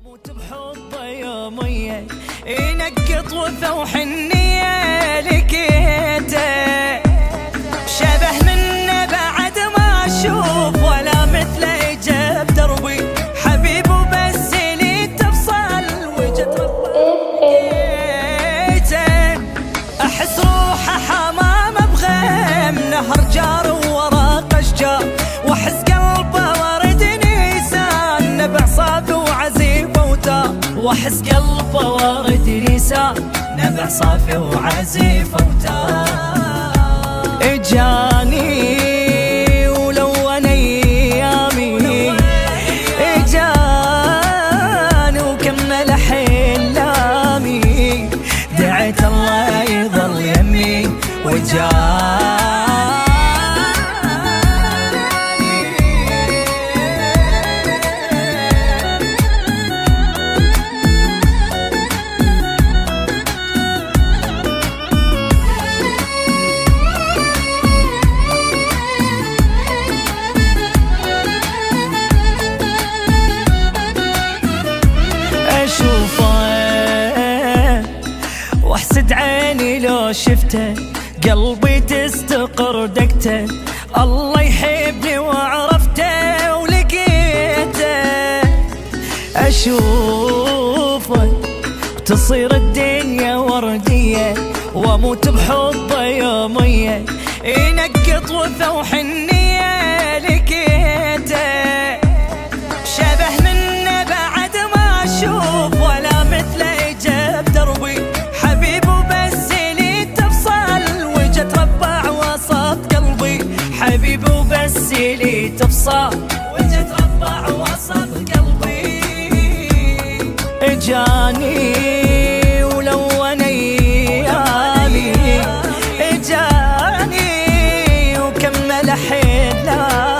اموت بحبه يومية ينقط وثوح النية لقيته شبه منه بعد ما اشوف ولا مثله يجيب دربي حبيب وبس لي تفصل وجت ربيته احس روحه حمام بغيم نهر جار ووراق اشجار واحس قلبه ورد نيسان نبع صافي وعزيفه وتار واحس قلبه ورد نيسان نبع صافي وعزيفه وتار اجاني ولون ايامي اجاني وكمل احلامي دعيت الله يظل يمي وجاني واحسد عيني لو شفته قلبي تستقر دقته الله يحبني وعرفته ولقيته اشوفه وتصير الدنيا ورديه واموت بحبه يوميه ينقط وثوح النيه لقيته شبه منه بعد ما اشوف ولا مثله يجيب دربي حبيب وبس لي تفصل وجت ربع وسط قلبي حبيب وبس لي تفصل وجت ربع وسط قلبي اجاني ولون ايامي اجاني وكمل احلامي